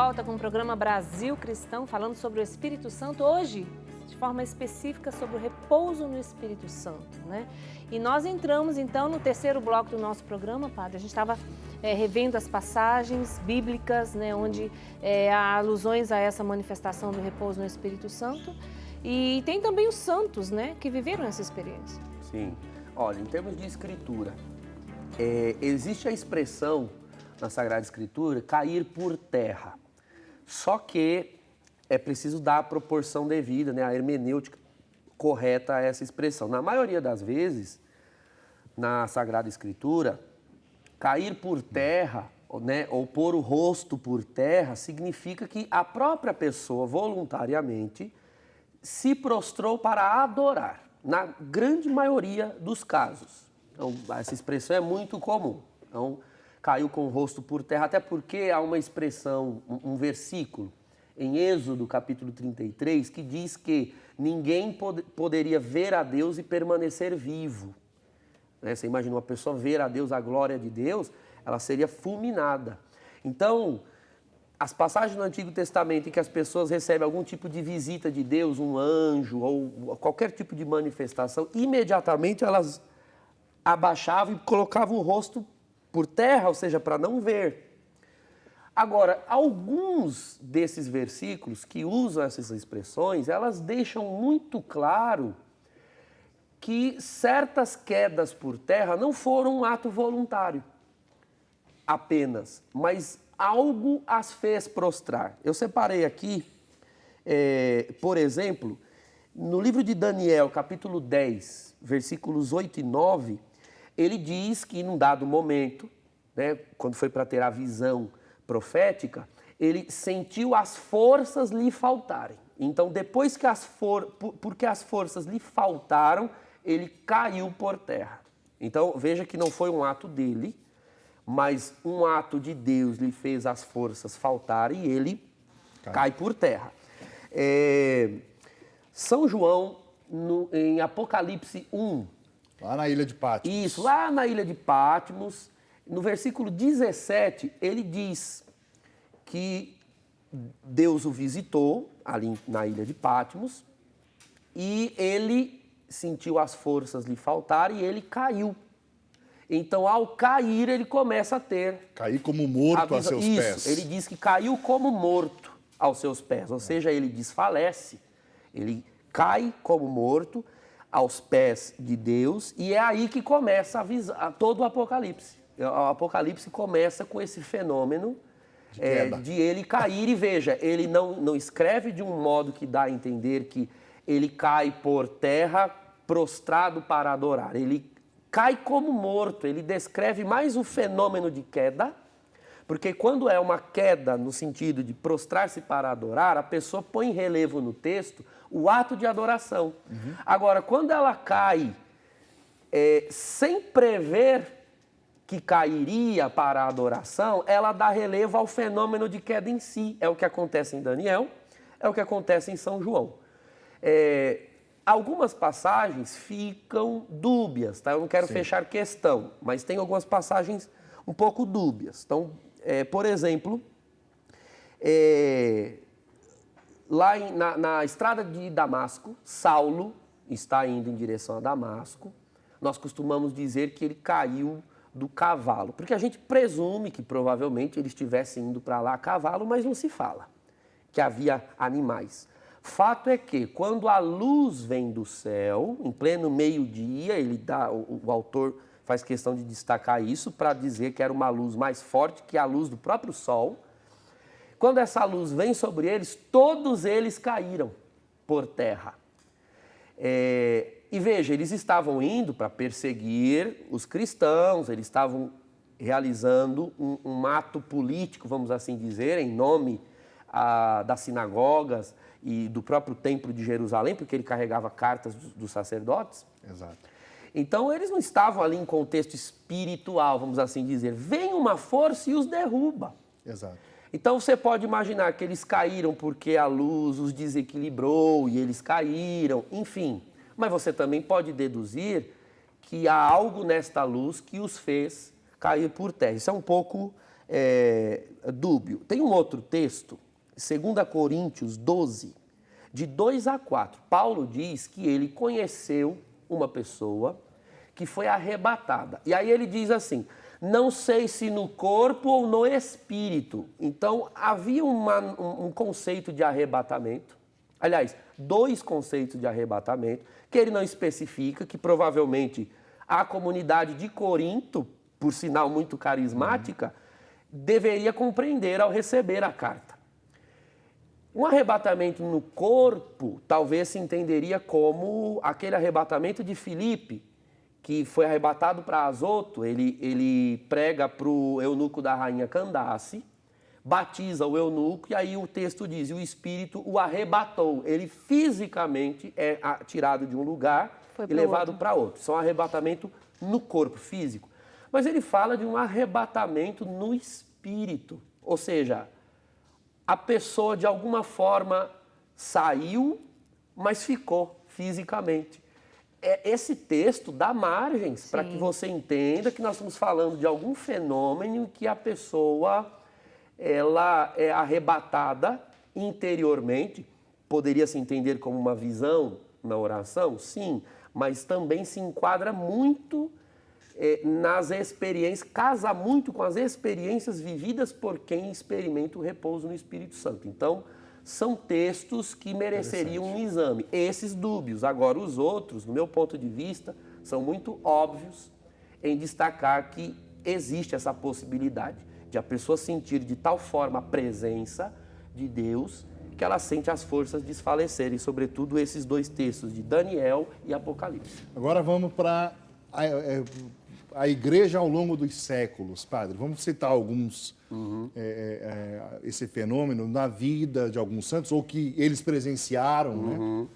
volta com o programa Brasil Cristão, falando sobre o Espírito Santo. Hoje, de forma específica, sobre o repouso no Espírito Santo, né? E nós entramos, então, no terceiro bloco do nosso programa, padre. A gente estava revendo as passagens bíblicas, né, onde há alusões a essa manifestação do repouso no Espírito Santo. E tem também os santos, né, que viveram essa experiência. Sim. Olha, em termos de escritura, existe a expressão na Sagrada Escritura, cair por terra. Só que é preciso dar a proporção devida, né, a hermenêutica correta a essa expressão. Na maioria das vezes, na Sagrada Escritura, cair por terra, né, ou pôr o rosto por terra, significa que a própria pessoa, voluntariamente, se prostrou para adorar, na grande maioria dos casos. Então, essa expressão é muito comum. Então, caiu com o rosto por terra, até porque há uma expressão, um versículo, em Êxodo, capítulo 33, que diz que ninguém poderia ver a Deus e permanecer vivo. Né? Você imagina uma pessoa ver a Deus, a glória de Deus, ela seria fulminada. Então, as passagens do Antigo Testamento em que as pessoas recebem algum tipo de visita de Deus, um anjo ou qualquer tipo de manifestação, imediatamente elas abaixavam e colocavam o rosto por terra, ou seja, para não ver. Agora, alguns desses versículos que usam essas expressões, elas deixam muito claro que certas quedas por terra não foram um ato voluntário apenas, mas algo as fez prostrar. Eu separei aqui, por exemplo, no livro de Daniel, capítulo 10, versículos 8 e 9, ele diz que num dado momento, né, quando foi para ter a visão profética, ele sentiu as forças lhe faltarem. Então, depois que porque as forças lhe faltaram, ele caiu por terra. Então, veja que não foi um ato dele, mas um ato de Deus lhe fez as forças faltarem e ele cai por terra. São João, em Apocalipse 1, lá na ilha de Patmos. Isso, lá na ilha de Patmos, no versículo 17, ele diz que Deus o visitou ali na ilha de Patmos e ele sentiu as forças lhe faltar e ele caiu. Então, ao cair, ele começa a ter... Cair como morto a seus pés. Isso, ele diz que caiu como morto aos seus pés, ou seja, ele desfalece, ele cai como morto aos pés de Deus, e é aí que começa todo o Apocalipse. O Apocalipse começa com esse fenômeno de ele cair, e veja, ele não escreve de um modo que dá a entender que ele cai por terra prostrado para adorar. Ele cai como morto, ele descreve mais o fenômeno de queda, porque quando é uma queda no sentido de prostrar-se para adorar, a pessoa põe em relevo no texto o ato de adoração. Uhum. Agora, quando ela cai sem prever que cairia para a adoração, ela dá relevo ao fenômeno de queda em si. É o que acontece em Daniel, é o que acontece em São João. Algumas passagens ficam dúbias, tá? Eu não quero fechar questão, mas tem algumas passagens um pouco dúbias. Então, por exemplo, lá na estrada de Damasco, Saulo está indo em direção a Damasco. Nós costumamos dizer que ele caiu do cavalo, porque a gente presume que provavelmente ele estivesse indo para lá a cavalo, mas não se fala que havia animais. Fato é que, quando a luz vem do céu, em pleno meio-dia, o autor faz questão de destacar isso para dizer que era uma luz mais forte que a luz do próprio sol. Quando essa luz vem sobre eles, todos eles caíram por terra. E veja, eles estavam indo para perseguir os cristãos, eles estavam realizando um ato político, vamos assim dizer, em nome das sinagogas e do próprio templo de Jerusalém, porque ele carregava cartas dos sacerdotes. Exato. Então, eles não estavam ali em contexto espiritual, vamos assim dizer. Vem uma força e os derruba. Exato. Então, você pode imaginar que eles caíram porque a luz os desequilibrou e eles caíram, enfim. Mas você também pode deduzir que há algo nesta luz que os fez cair por terra. Isso é um pouco dúbio. Tem um outro texto, 2 Coríntios 12, de 2 a 4. Paulo diz que ele conheceu uma pessoa que foi arrebatada. E aí ele diz assim, não sei se no corpo ou no espírito. Então, havia um conceito de arrebatamento. Aliás, 2 conceitos de arrebatamento, que ele não especifica, que provavelmente a comunidade de Corinto, por sinal muito carismática, deveria compreender ao receber a carta. Um arrebatamento no corpo talvez se entenderia como aquele arrebatamento de Filipe, que foi arrebatado para Azoto. Ele prega para o eunuco da rainha Candace, batiza o eunuco e aí o texto diz, e o Espírito o arrebatou. Ele fisicamente é tirado de um lugar e levado para outro. Isso é um arrebatamento no corpo físico. Mas ele fala de um arrebatamento no espírito. Ou seja, a pessoa de alguma forma saiu, mas ficou fisicamente. Esse texto dá margens para que você entenda que nós estamos falando de algum fenômeno que a pessoa ela é arrebatada interiormente. Poderia se entender como uma visão na oração? Sim, mas também se enquadra muito nas experiências, casa muito com as experiências vividas por quem experimenta o repouso no Espírito Santo. Então, são textos que mereceriam um exame. Esses dúbios. Agora, os outros, no meu ponto de vista, são muito óbvios em destacar que existe essa possibilidade de a pessoa sentir de tal forma a presença de Deus que ela sente as forças desfalecerem, sobretudo esses 2 textos de Daniel e Apocalipse. Agora vamos para a igreja ao longo dos séculos, padre. Vamos citar alguns, esse fenômeno na vida de alguns santos, ou que eles presenciaram, né?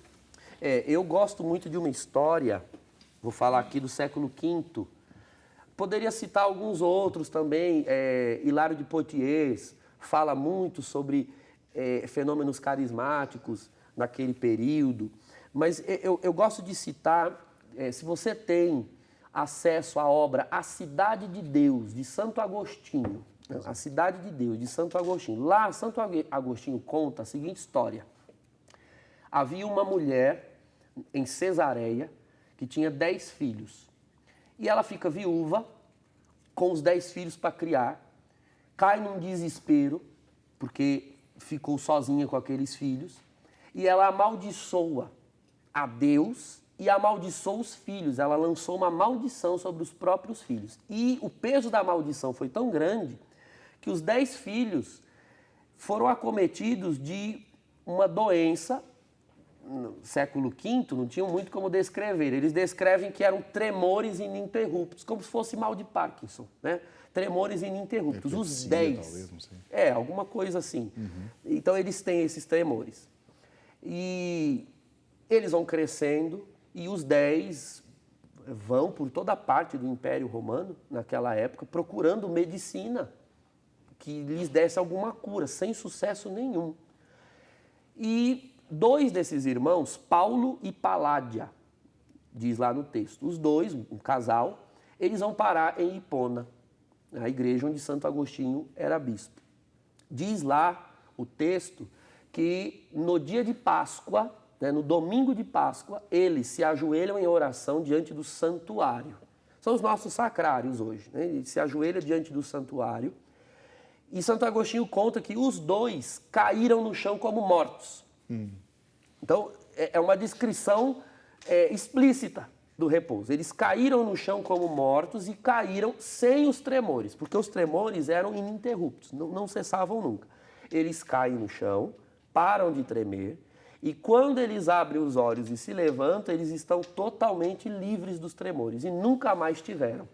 Eu gosto muito de uma história, vou falar aqui do século V, poderia citar alguns outros também, Hilário de Poitiers fala muito sobre fenômenos carismáticos naquele período, mas eu gosto de citar, se você tem acesso à obra A Cidade de Deus, de Santo Agostinho, A Cidade de Deus, de Santo Agostinho, lá Santo Agostinho conta a seguinte história. Havia uma mulher em Cesareia que tinha 10 filhos. E ela fica viúva, com os 10 filhos para criar, cai num desespero, porque ficou sozinha com aqueles filhos, e ela amaldiçoa a Deus e amaldiçoou os filhos. Ela lançou uma maldição sobre os próprios filhos. E o peso da maldição foi tão grande que os 10 filhos foram acometidos de uma doença. No século V, não tinham muito como descrever. Eles descrevem que eram tremores ininterruptos, como se fosse mal de Parkinson, né? Tremores ininterruptos. Os 10. Talvez, não sei. Alguma coisa assim. Então, eles têm esses tremores. E eles vão crescendo e os 10 vão por toda parte do Império Romano, naquela época, procurando medicina que lhes desse alguma cura, sem sucesso nenhum. E 2 desses irmãos, Paulo e Paládia, diz lá no texto, os 2, um casal, eles vão parar em Hipona, a igreja onde Santo Agostinho era bispo. Diz lá o texto que no dia de Páscoa, no domingo de Páscoa, eles se ajoelham em oração diante do santuário. São os nossos sacrários hoje, né? Eles se ajoelham diante do santuário. E Santo Agostinho conta que os 2 caíram no chão como mortos. Então, é uma descrição explícita do repouso. Eles caíram no chão como mortos e caíram sem os tremores, porque os tremores eram ininterruptos, não cessavam nunca. Eles caem no chão, param de tremer, e quando eles abrem os olhos e se levantam, eles estão totalmente livres dos tremores e nunca mais tiveram.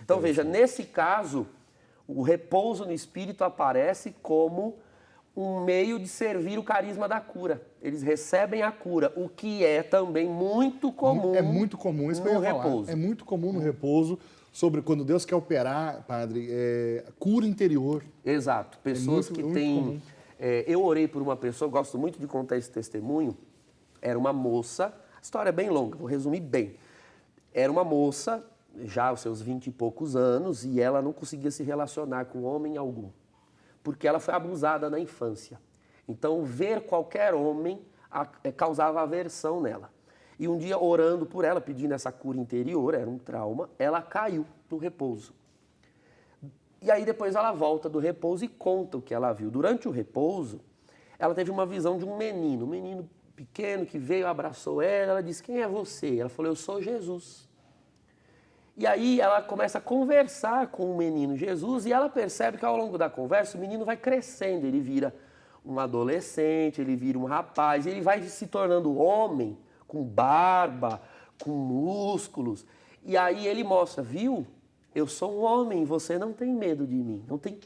Então, veja, nesse caso, o repouso no espírito aparece como um meio de servir o carisma da cura. Eles recebem a cura, o que é também muito comum. É muito comum, isso que eu ia falar. Repouso. É muito comum no repouso, sobre quando Deus quer operar, padre, cura interior. Exato. Pessoas que têm... eu orei por uma pessoa, gosto muito de contar esse testemunho, era uma moça, a história é bem longa, vou resumir bem. Era uma moça já aos seus 20 e poucos anos, e ela não conseguia se relacionar com homem algum, porque ela foi abusada na infância. Então, ver qualquer homem causava aversão nela. E um dia, orando por ela, pedindo essa cura interior, era um trauma, ela caiu no repouso. E aí depois ela volta do repouso e conta o que ela viu. Durante o repouso, ela teve uma visão de um menino pequeno que veio, abraçou ela disse, quem é você? Ela falou, eu sou Jesus. E aí ela começa a conversar com o menino Jesus e ela percebe que ao longo da conversa o menino vai crescendo, ele vira um adolescente, ele vira um rapaz, ele vai se tornando homem, com barba, com músculos. E aí ele mostra, viu? Eu sou um homem, você não tem medo de mim.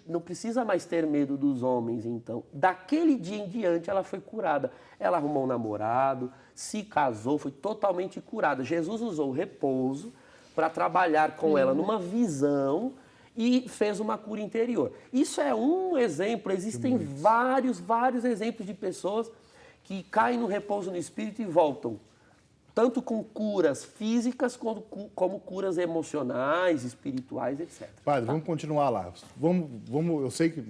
Não precisa mais ter medo dos homens, então. Daquele dia em diante, ela foi curada. Ela arrumou um namorado, se casou, foi totalmente curada. Jesus usou o repouso para trabalhar com ela numa visão e fez uma cura interior. Isso é um exemplo. Existem vários exemplos de pessoas que caem no repouso no espírito e voltam. Tanto com curas físicas como curas emocionais, espirituais, etc. Padre, vamos continuar lá. Vamos, eu sei que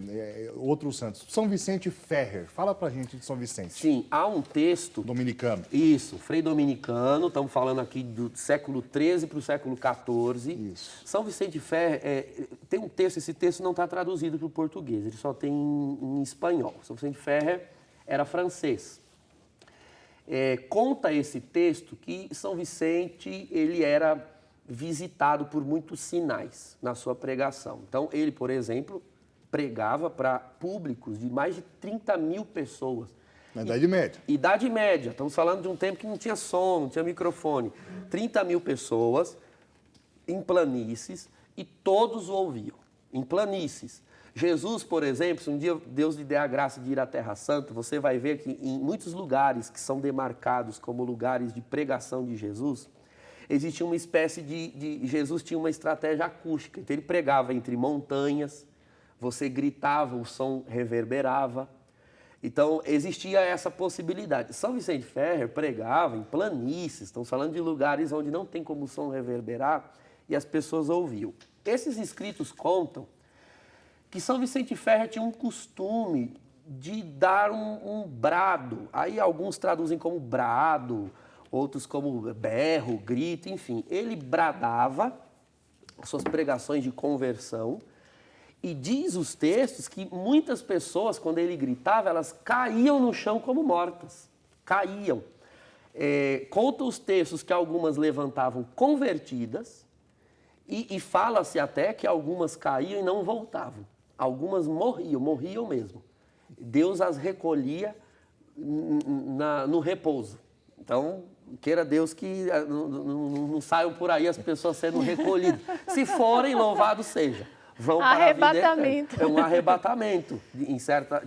outros santos. São Vicente Ferrer. Fala pra gente de São Vicente. Sim, há um texto... Dominicano. Isso, Frei Dominicano, estamos falando aqui do século XIII para o século XIV. Isso. São Vicente Ferrer, tem um texto, esse texto não está traduzido para o português, ele só tem em espanhol. São Vicente Ferrer era francês. Conta esse texto que São Vicente ele era visitado por muitos sinais na sua pregação. Então, ele, por exemplo, pregava para públicos de mais de 30 mil pessoas. Na Idade Média. Idade Média. Estamos falando de um tempo que não tinha som, não tinha microfone. 30 mil pessoas em planícies e todos o ouviam. Em planícies. Jesus, por exemplo, se um dia Deus lhe der a graça de ir à Terra Santa, você vai ver que em muitos lugares que são demarcados como lugares de pregação de Jesus, existia uma espécie Jesus tinha uma estratégia acústica. Então ele pregava entre montanhas, você gritava, o som reverberava. Então existia essa possibilidade. São Vicente Ferrer pregava em planícies, estamos falando de lugares onde não tem como o som reverberar e as pessoas ouviam. Esses escritos contam que São Vicente Ferrer tinha um costume de dar um brado. Aí alguns traduzem como brado, outros como berro, grito, enfim. Ele bradava suas pregações de conversão e diz os textos que muitas pessoas, quando ele gritava, elas caíam no chão como mortas. Caíam. Conta os textos que algumas levantavam convertidas e fala-se até que algumas caíam e não voltavam. Algumas morriam mesmo. Deus as recolhia no repouso. Então, queira Deus que não saiam por aí as pessoas sendo recolhidas. Se forem, louvado seja. Vão para arrebatamento. A vida. É um arrebatamento, de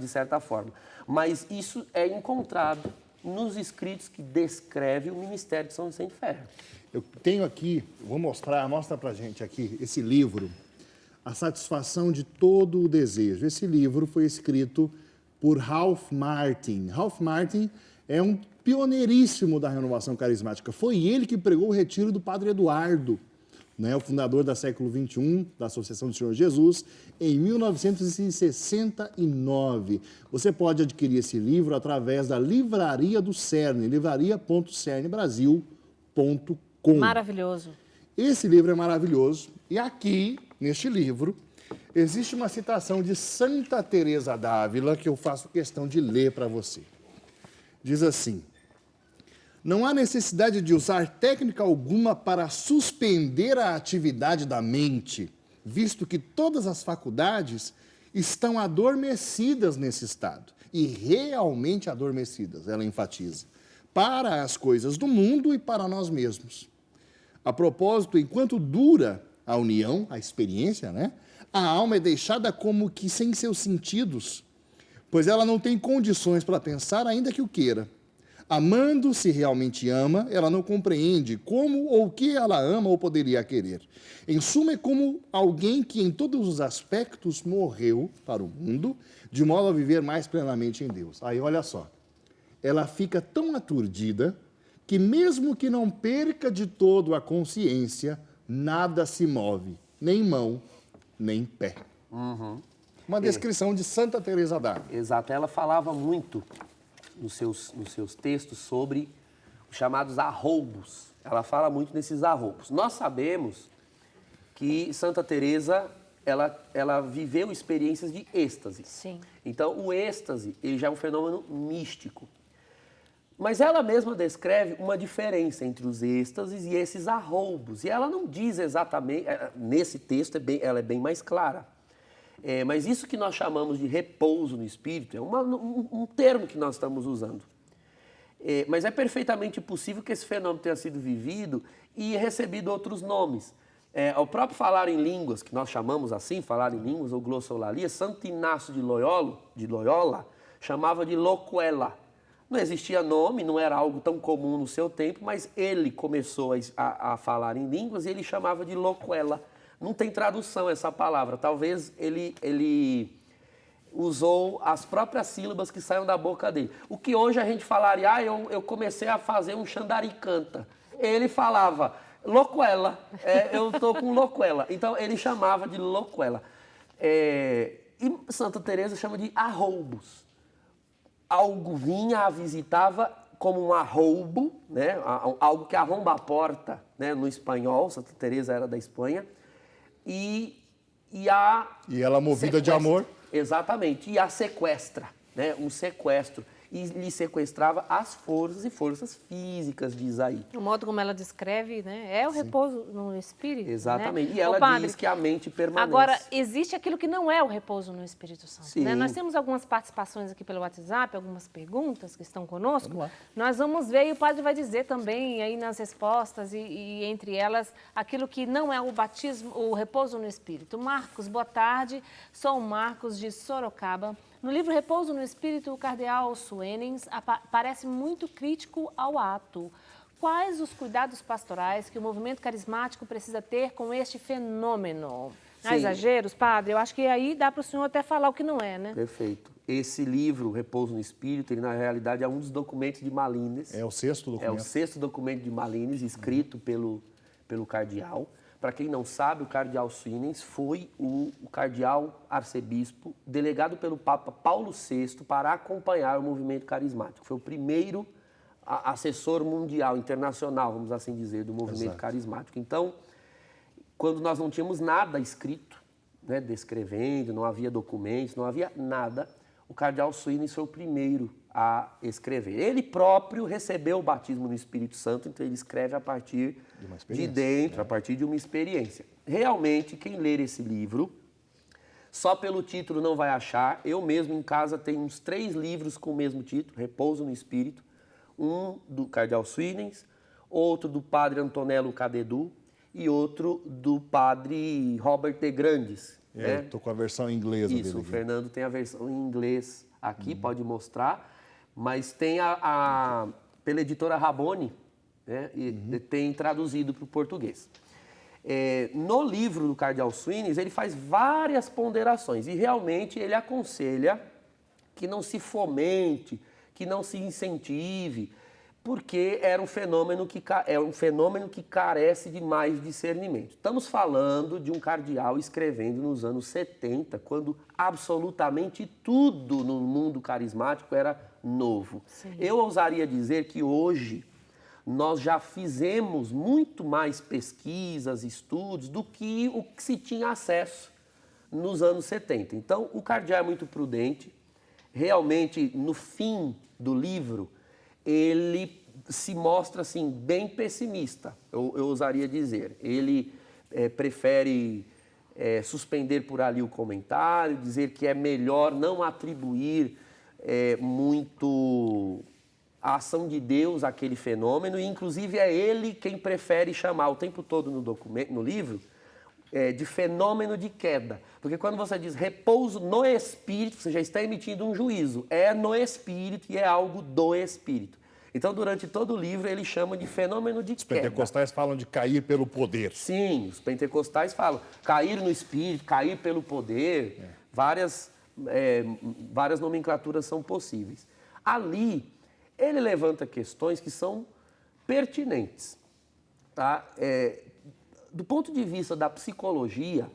certa forma. Mas isso é encontrado nos escritos que descrevem o ministério de São Vicente Ferrer. Eu tenho aqui, mostra pra gente aqui, esse livro, A Satisfação de Todo o Desejo. Esse livro foi escrito por Ralph Martin. Ralph Martin é um pioneiríssimo da renovação carismática. Foi ele que pregou o retiro do Padre Eduardo, né, o fundador da século XXI, da Associação do Senhor Jesus, em 1969. Você pode adquirir esse livro através da livraria do CERN, livraria.cernbrasil.com. Maravilhoso. Esse livro é maravilhoso e aqui, neste livro, existe uma citação de Santa Teresa d'Ávila que eu faço questão de ler para você. Diz assim: não há necessidade de usar técnica alguma para suspender a atividade da mente, visto que todas as faculdades estão adormecidas nesse estado, e realmente adormecidas, ela enfatiza, para as coisas do mundo e para nós mesmos. A propósito, enquanto dura a união, a experiência, né? A alma é deixada como que sem seus sentidos, pois ela não tem condições para pensar ainda que o queira. Amando, se realmente ama, ela não compreende como ou o que ela ama ou poderia querer. Em suma, é como alguém que em todos os aspectos morreu para o mundo, de modo a viver mais plenamente em Deus. Aí, olha só, ela fica tão aturdida que mesmo que não perca de todo a consciência, nada se move, nem mão, nem pé. Uma descrição de Santa Teresa d'Ávila. Exato, ela falava muito nos seus textos sobre os chamados arroubos. Ela fala muito nesses arroubos. Nós sabemos que Santa Teresa ela viveu experiências de êxtase. Sim. Então, o êxtase ele já é um fenômeno místico. Mas ela mesma descreve uma diferença entre os êxtases e esses arroubos. E ela não diz exatamente, nesse texto ela é bem mais clara. Mas isso que nós chamamos de repouso no espírito é um termo que nós estamos usando. Mas é perfeitamente possível que esse fenômeno tenha sido vivido e recebido outros nomes. O próprio falar em línguas, que nós chamamos assim, falar em línguas ou glossolalia, Santo Inácio de Loyola chamava de loquela. Não existia nome, não era algo tão comum no seu tempo, mas ele começou a falar em línguas e ele chamava de loquela. Não tem tradução essa palavra. Talvez ele usou as próprias sílabas que saíam da boca dele. O que hoje a gente falaria, eu comecei a fazer um xandaricanta. Ele falava, loquela, eu estou com loquela. Então, ele chamava de loquela. E Santa Teresa chama de arroubos. Algo vinha, a visitava como um arroubo, né? Algo que arromba a porta, né? No espanhol, Santa Teresa era da Espanha. E ela movida de amor. Exatamente, e a sequestra, né? Um sequestro. E lhe sequestrava as forças e forças físicas, diz aí. O modo como ela descreve, né? É o repouso no espírito. Exatamente. Né? E ela padre, diz que a mente permanece. Agora, existe aquilo que não é o repouso no Espírito Santo. Sim. Né? Nós temos algumas participações aqui pelo WhatsApp, algumas perguntas que estão conosco. Vamos lá. Nós vamos ver e o padre vai dizer também aí nas respostas e entre elas aquilo que não é o batismo, o repouso no Espírito. Marcos, boa tarde. Sou o Marcos de Sorocaba. No livro Repouso no Espírito, o cardeal Suenens parece muito crítico ao ato. Quais os cuidados pastorais que o movimento carismático precisa ter com este fenômeno? Há exageros, padre? Eu acho que aí dá para o senhor até falar o que não é, né? Perfeito. Esse livro, Repouso no Espírito, ele na realidade é um dos documentos de Malines. É o sexto documento. É o sexto documento de Malines, escrito pelo cardeal. Para quem não sabe, o cardeal Suenens foi o cardeal arcebispo delegado pelo Papa Paulo VI para acompanhar o movimento carismático. Foi o primeiro assessor mundial, internacional, vamos assim dizer, do movimento carismático. Então, quando nós não tínhamos nada escrito, né, descrevendo, não havia documentos, não havia nada, o cardeal Suenens foi o primeiro a escrever. Ele próprio recebeu o batismo no Espírito Santo, então ele escreve a partir de dentro, a partir de uma experiência. Realmente, quem ler esse livro, só pelo título não vai achar. Eu mesmo em casa tenho uns 3 livros com o mesmo título, Repouso no Espírito. Um do cardeal Suenens, outro do padre Antonello Cadedu e outro do padre Robert de Grandes. Eu estou com a versão inglesa Isso, dele. o Fernando tem a versão em inglês aqui, pode mostrar. Mas tem pela editora Raboni, né, e tem traduzido para o português. No livro do cardeal Suenens, ele faz várias ponderações e realmente ele aconselha que não se fomente, que não se incentive, porque é um fenômeno que carece de mais discernimento. Estamos falando de um cardeal escrevendo nos anos 70, quando absolutamente tudo no mundo carismático era novo. Sim. Eu ousaria dizer que hoje nós já fizemos muito mais pesquisas, estudos, do que o que se tinha acesso nos anos 70. Então, o cardeal é muito prudente. Realmente, no fim do livro, ele se mostra assim, bem pessimista, eu ousaria dizer. Ele prefere suspender por ali o comentário, dizer que é melhor não atribuir muito a ação de Deus àquele fenômeno, e inclusive é ele quem prefere chamar o tempo todo no livro de fenômeno de queda. Porque quando você diz repouso no Espírito, você já está emitindo um juízo. É no Espírito e é algo do Espírito. Então, durante todo o livro, ele chama de fenômeno de queda. Os pentecostais falam de cair pelo poder. Sim, os pentecostais falam cair no Espírito, cair pelo poder. Várias nomenclaturas são possíveis. Ali, ele levanta questões que são pertinentes. Tá? do ponto de vista da psicologia,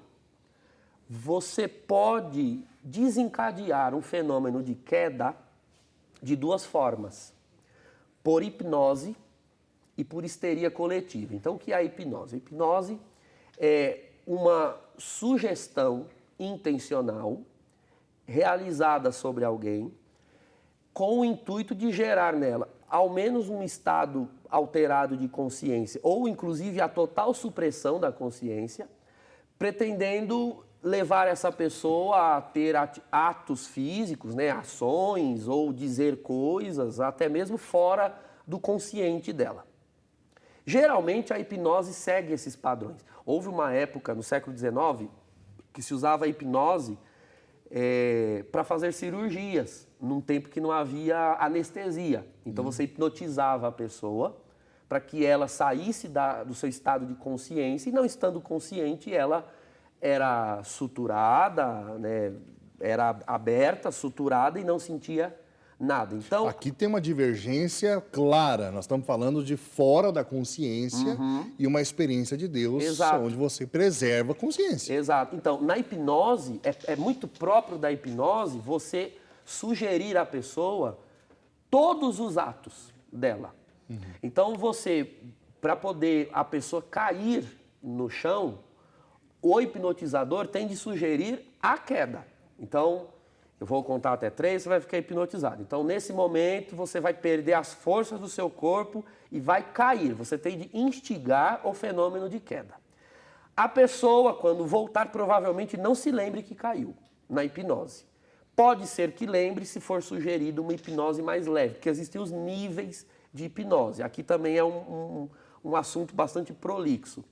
você pode desencadear um fenômeno de queda de duas formas: por hipnose e por histeria coletiva. Então, o que é a hipnose? A hipnose é uma sugestão intencional realizada sobre alguém com o intuito de gerar nela ao menos um estado alterado de consciência ou inclusive a total supressão da consciência, pretendendo levar essa pessoa a ter atos físicos, né, ações ou dizer coisas até mesmo fora do consciente dela. Geralmente a hipnose segue esses padrões. Houve uma época no século XIX que se usava a hipnose para fazer cirurgias, num tempo que não havia anestesia. Então você hipnotizava a pessoa para que ela saísse do seu estado de consciência e, não estando consciente, ela era suturada, né, era aberta, suturada e não sentia nada. Então, aqui tem uma divergência clara. Nós estamos falando de fora da consciência e uma experiência de Deus, Exato. onde você preserva a consciência. Exato. Então, na hipnose, é muito próprio da hipnose você sugerir à pessoa todos os atos dela. Então, para poder a pessoa cair no chão, o hipnotizador tem de sugerir a queda. Então, eu vou contar até 3, você vai ficar hipnotizado. Então, nesse momento, você vai perder as forças do seu corpo e vai cair. Você tem de instigar o fenômeno de queda. A pessoa, quando voltar, provavelmente não se lembre que caiu na hipnose. Pode ser que lembre se for sugerido uma hipnose mais leve, porque existem os níveis de hipnose. Aqui também é um assunto bastante prolixo.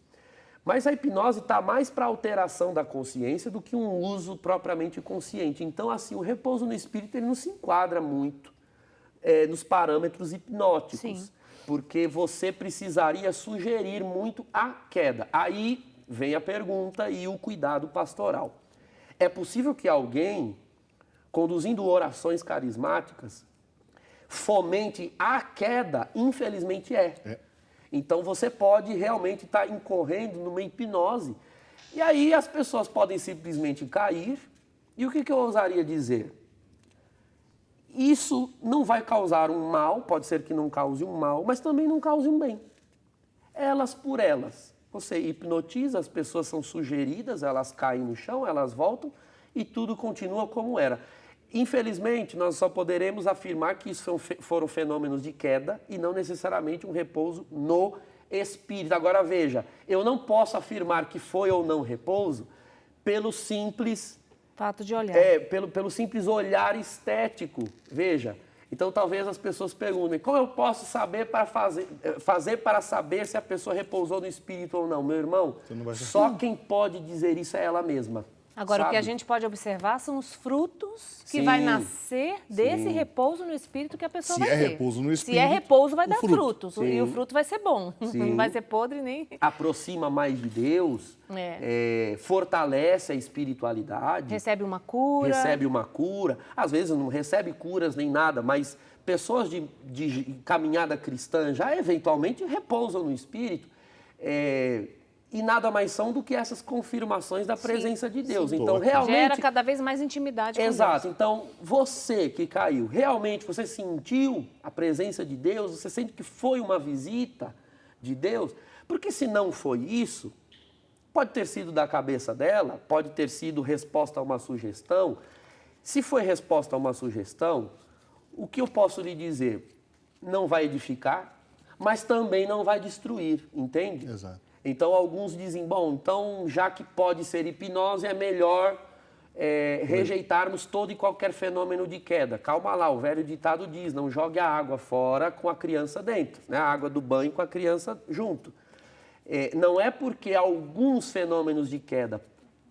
Mas a hipnose está mais para alteração da consciência do que um uso propriamente consciente. Então, assim, o repouso no espírito ele não se enquadra muito nos parâmetros hipnóticos. Sim. Porque você precisaria sugerir muito a queda. Aí vem a pergunta e o cuidado pastoral. É possível que alguém, conduzindo orações carismáticas, fomente a queda? Infelizmente é. Então você pode realmente estar incorrendo numa hipnose. E aí as pessoas podem simplesmente cair. E o que eu ousaria dizer? Isso não vai causar um mal, pode ser que não cause um mal, mas também não cause um bem. Elas por elas. Você hipnotiza, as pessoas são sugeridas, elas caem no chão, elas voltam e tudo continua como era. Infelizmente, nós só poderemos afirmar que isso foram fenômenos de queda e não necessariamente um repouso no espírito. Agora veja, eu não posso afirmar que foi ou não repouso pelo simples fato de olhar. Pelo simples olhar estético. Veja, então talvez as pessoas perguntem, como eu posso saber para fazer para saber se a pessoa repousou no espírito ou não? Meu irmão, só quem pode dizer isso é ela mesma. Agora, sabe? O que a gente pode observar são os frutos que Sim. vai nascer desse repouso no espírito que a pessoa vai ter. Se é repouso no espírito, se é repouso, vai dar fruto. frutos. Sim. E o fruto vai ser bom. Sim. Não vai ser podre nem... Aproxima mais de Deus, fortalece a espiritualidade. Recebe uma cura. Recebe uma cura. Às vezes não recebe curas nem nada, mas pessoas de caminhada cristã já eventualmente repousam no espírito. E nada mais são do que essas confirmações da presença de Deus. Sim. Então, realmente... Gera cada vez mais intimidade com Exato. Deus. Então, você que caiu, realmente você sentiu a presença de Deus? Você sente que foi uma visita de Deus? Porque se não foi isso, pode ter sido da cabeça dela, pode ter sido resposta a uma sugestão. Se foi resposta a uma sugestão, o que eu posso lhe dizer? Não vai edificar, mas também não vai destruir, entende? Exato. Então, alguns dizem, bom, então, já que pode ser hipnose, é melhor rejeitarmos todo e qualquer fenômeno de queda. Calma lá, o velho ditado diz, não jogue a água fora com a criança dentro, né? A água do banho com a criança junto. Não é porque alguns fenômenos de queda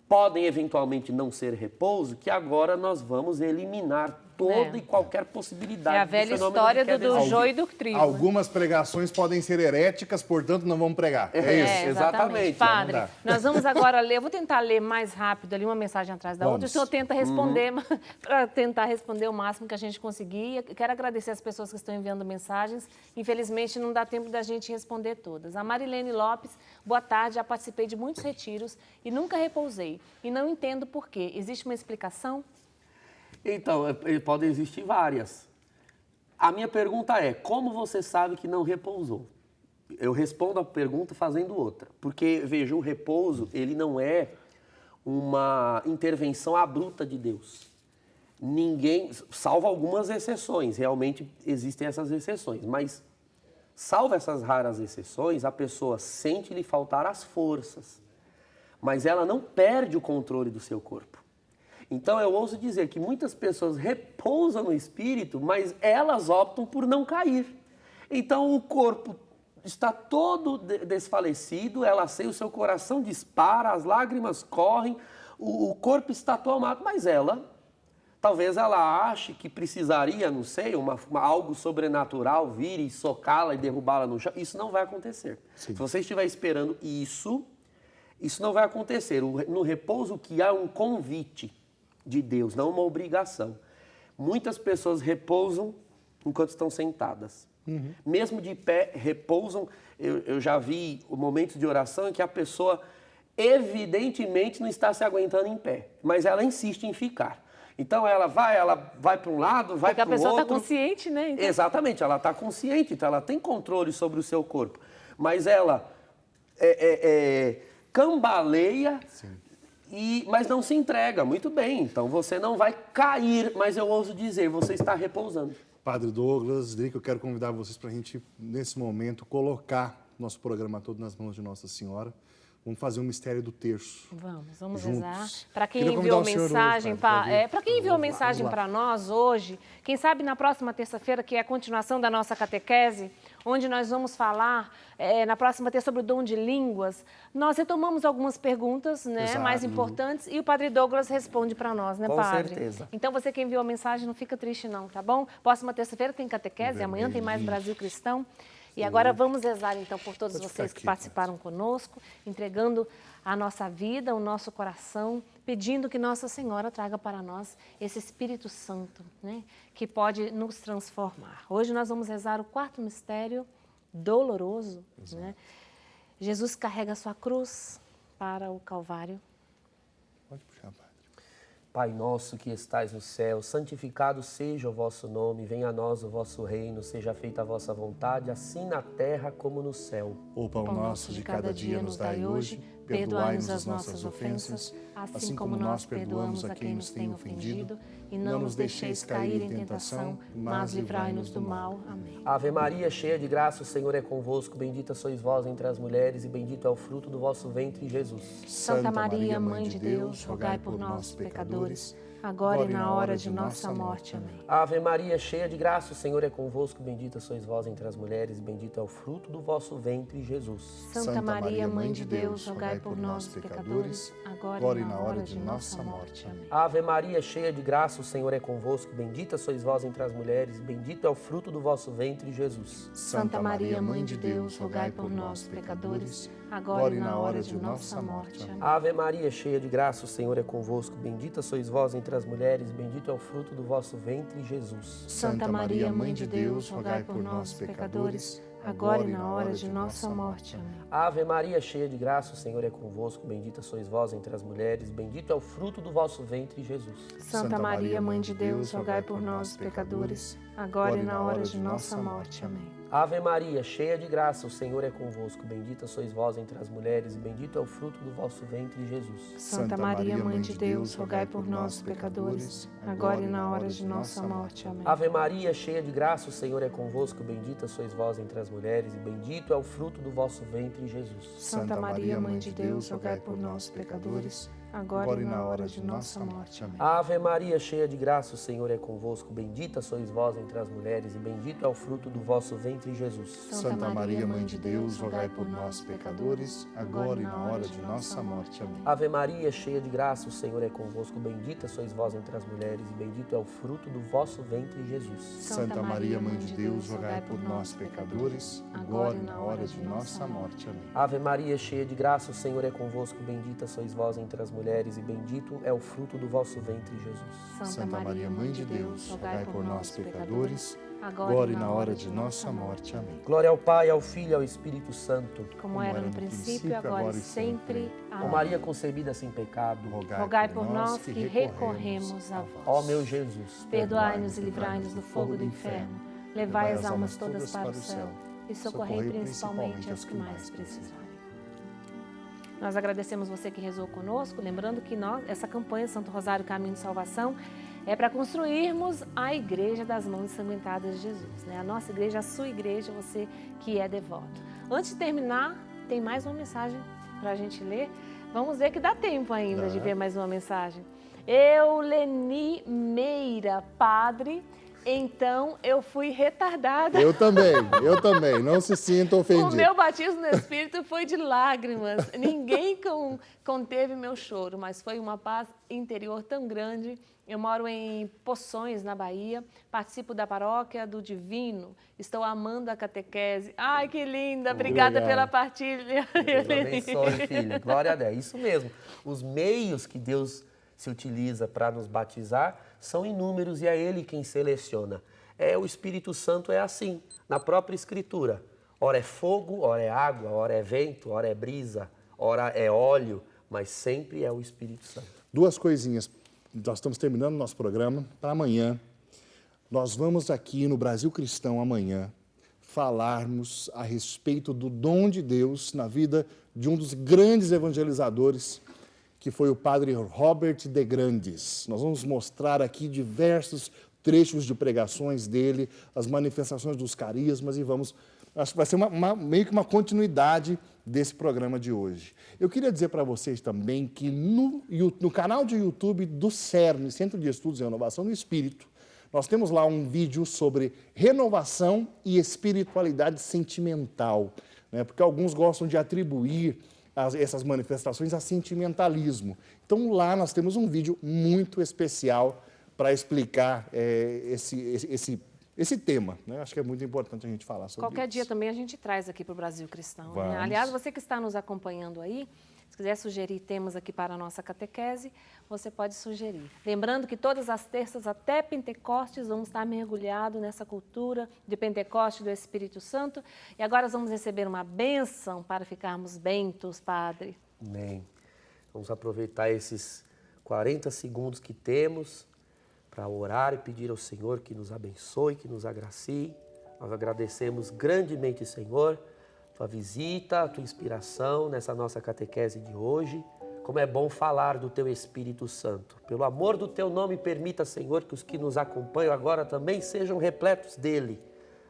podem eventualmente não ser repouso que agora nós vamos eliminar toda e qualquer possibilidade. É a velha história do joio e do trigo. Algumas pregações podem ser heréticas, portanto não vamos pregar. É isso. Exatamente. Padre, nós vamos agora ler, eu vou tentar ler mais rápido ali, uma mensagem atrás da outra, e o senhor tenta responder, para tentar responder o máximo que a gente conseguir. Quero agradecer as pessoas que estão enviando mensagens. Infelizmente, não dá tempo da gente responder todas. A Marilene Lopes, boa tarde, já participei de muitos retiros e nunca repousei. E não entendo por quê. Existe uma explicação? Então, podem existir várias. A minha pergunta é, como você sabe que não repousou? Eu respondo a pergunta fazendo outra. Porque, veja, o repouso, ele não é uma intervenção abrupta de Deus. Ninguém, salvo algumas exceções, realmente existem essas exceções, mas salvo essas raras exceções, a pessoa sente lhe faltar as forças, mas ela não perde o controle do seu corpo. Então eu ouso dizer que muitas pessoas repousam no espírito, mas elas optam por não cair. Então o corpo está todo desfalecido, ela sei, o seu coração dispara, as lágrimas correm, o corpo está tomado, mas talvez ela ache que precisaria, não sei, algo sobrenatural vir e socá-la e derrubá-la no chão. Isso não vai acontecer. Sim. Se você estiver esperando isso não vai acontecer. No repouso que há um convite de Deus, não uma obrigação. Muitas pessoas repousam enquanto estão sentadas. Mesmo de pé, repousam. Eu já vi momentos de oração em que a pessoa evidentemente não está se aguentando em pé, mas ela insiste em ficar. Então ela vai para um lado, vai para o outro. Porque a pessoa está consciente, né? Então... Exatamente, ela está consciente, então ela tem controle sobre o seu corpo. Mas ela cambaleia, mas não se entrega. Muito bem, então você não vai cair, mas eu ouso dizer, você está repousando. Padre Douglas, Drica, eu quero convidar vocês para a gente, nesse momento, colocar nosso programa todo nas mãos de Nossa Senhora. Vamos fazer um mistério do terço. Vamos rezar. Para quem enviou mensagem, para quem enviou mensagem para nós hoje, quem sabe na próxima terça-feira, que é a continuação da nossa catequese, onde nós vamos falar na próxima terça sobre o dom de línguas, nós retomamos algumas perguntas, né, mais importantes e o Padre Douglas responde para nós, né, Padre? Com certeza. Então você que enviou a mensagem, não fica triste não, tá bom? Próxima terça-feira tem catequese, amanhã tem mais Brasil Cristão. E agora vamos rezar, então, por todos vocês que participaram conosco, entregando a nossa vida, o nosso coração, pedindo que Nossa Senhora traga para nós esse Espírito Santo, né, que pode nos transformar. Hoje nós vamos rezar o quarto mistério doloroso, né? Jesus carrega a sua cruz para o Calvário. Pode puxar, Padre. Pai nosso que estais no céu, santificado seja o vosso nome, venha a nós o vosso reino, seja feita a vossa vontade, assim na terra como no céu. O pão nosso de cada dia nos dai hoje, perdoai-nos as nossas ofensas, assim como nós perdoamos a quem nos tem ofendido, e não nos deixeis cair em tentação, mas livrai-nos do mal. Amém. Ave Maria, cheia de graça, o Senhor é convosco, bendita sois vós entre as mulheres, e bendito é o fruto do vosso ventre, Jesus. Santa Maria, Mãe de Deus, rogai por nós, pecadores, agora e na hora de nossa morte. Amém. Ave Maria, cheia de graça, o Senhor é convosco, bendita sois vós entre as mulheres, e bendito é o fruto do vosso ventre, Jesus. Santa Maria, Mãe de Deus, rogai por nós, pecadores, agora e na hora de nossa morte. Amém. Ave Maria, cheia de graça, o Senhor é convosco, bendita sois vós entre as mulheres, e bendito é o fruto do vosso ventre, Jesus. Santa Maria, Mãe de Deus, rogai por nós, pecadores, agora e na hora de nossa morte. Amém. Ave Maria, cheia de graça, o Senhor é convosco, bendita sois vós entre as mulheres, bendito é o fruto do vosso ventre, Jesus. Santa Maria, Mãe de Deus, rogai por nós, pecadores, agora e na hora de nossa morte. Amém. Ave Maria, cheia de graça, o Senhor é convosco, bendita sois vós entre as mulheres, bendito é o fruto do vosso ventre, Jesus. Santa Maria, Mãe de Deus, rogai por nós, pecadores, agora e na hora de nossa morte. Amém. Ave Maria, cheia de graça, o Senhor é convosco, bendita sois vós entre as mulheres, e bendito é o fruto do vosso ventre, Jesus. Santa Maria, Mãe de Deus, rogai por nós, pecadores, agora e na hora de nossa morte. Amém. Ave Maria, cheia de graça, o Senhor é convosco, bendita sois vós entre as mulheres, e bendito é o fruto do vosso ventre, Jesus. Santa Maria, Mãe de Deus, rogai por nós, pecadores, agora e na hora de nossa morte. Amém. Ave Maria, cheia de graça, o Senhor é convosco. Bendita sois vós entre as mulheres e bendito é o fruto do vosso ventre, Jesus. Santa Maria, Mãe de Deus, rogai por nós, pecadores, agora e na hora de nossa morte. Amém. Ave Maria, cheia de graça, o Senhor é convosco. Bendita sois vós entre as mulheres e bendito é o fruto do vosso ventre, Jesus. Santa Maria, Mãe de Deus, rogai por nós, pecadores, agora e na hora de nossa morte. Amém. Ave Maria, cheia de graça, o Senhor é convosco. Bendita sois vós entre as mulheres e bendito é o fruto do vosso ventre, Jesus. Santa Maria, Mãe de Deus, rogai por nós, pecadores, agora e na hora de nossa morte. Amém. Glória ao Pai, ao Filho e ao Espírito Santo. Como era no princípio, agora e sempre. Ó Amém. Maria concebida sem pecado, Rogai por nós que recorremos a vós. ó meu Jesus, Perdoai-nos e livrai-nos do fogo do inferno. Levai as almas todas para o céu e socorrei principalmente as que mais precisarem. Nós agradecemos você que rezou conosco, lembrando que essa campanha Santo Rosário Caminho de Salvação é para construirmos a Igreja das Mãos Ensanguentadas de Jesus, né? A nossa igreja, a sua igreja, você que é devoto. Antes de terminar, tem mais uma mensagem para a gente ler. Vamos ver que dá tempo ainda de ver mais uma mensagem. Euleni Meira, padre. Então, eu fui retardada. Eu também. Não se sinta ofendido. O meu batismo no Espírito foi de lágrimas. Ninguém conteve meu choro, mas foi uma paz interior tão grande. Eu moro em Poções, na Bahia. Participo da paróquia do Divino. Estou amando a catequese. Ai, que linda. Obrigada pela partilha. Deus abençoe, filha. Glória a Deus. Isso mesmo. Os meios que Deus se utiliza para nos batizar são inúmeros e é Ele quem seleciona. O Espírito Santo é assim, na própria Escritura. Ora é fogo, ora é água, ora é vento, ora é brisa, ora é óleo, mas sempre é o Espírito Santo. Duas coisinhas. Nós estamos terminando o nosso programa para amanhã. Nós vamos aqui no Brasil Cristão amanhã falarmos a respeito do dom de Deus na vida de um dos grandes evangelizadores, que foi o padre Robert de Grandes. Nós vamos mostrar aqui diversos trechos de pregações dele, as manifestações dos carismas e acho que vai ser meio que uma continuidade desse programa de hoje. Eu queria dizer para vocês também que no canal de YouTube do CERN, Centro de Estudos e Renovação no Espírito, nós temos lá um vídeo sobre renovação e espiritualidade sentimental, né? Porque alguns gostam de atribuir essas manifestações a sentimentalismo. Então lá nós temos um vídeo muito especial para explicar esse tema, né? Acho que é muito importante a gente falar sobre Qualquer isso. dia também a gente traz aqui para o Brasil Cristão. Né? Vamos. Aliás, você que está nos acompanhando aí, se quiser sugerir temas aqui para a nossa catequese, você pode sugerir. Lembrando que todas as terças até Pentecostes vamos estar mergulhados nessa cultura de Pentecostes do Espírito Santo. E agora nós vamos receber uma bênção para ficarmos bentos, Padre. Amém. Vamos aproveitar esses 40 segundos que temos para orar e pedir ao Senhor que nos abençoe, que nos agracie. Nós agradecemos grandemente, Senhor, tua visita, a tua inspiração nessa nossa catequese de hoje. Como é bom falar do teu Espírito Santo. Pelo amor do teu nome, permita, Senhor, que os que nos acompanham agora também sejam repletos dele,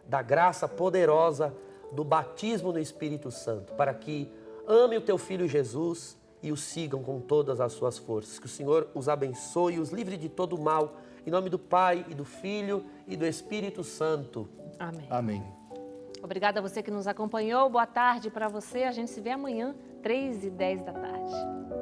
da graça poderosa do batismo no Espírito Santo, para que ame o teu Filho Jesus e o sigam com todas as suas forças. Que o Senhor os abençoe e os livre de todo mal. Em nome do Pai, e do Filho, e do Espírito Santo. Amém. Amém. Obrigada a você que nos acompanhou. Boa tarde para você. A gente se vê amanhã, 3h10 da tarde.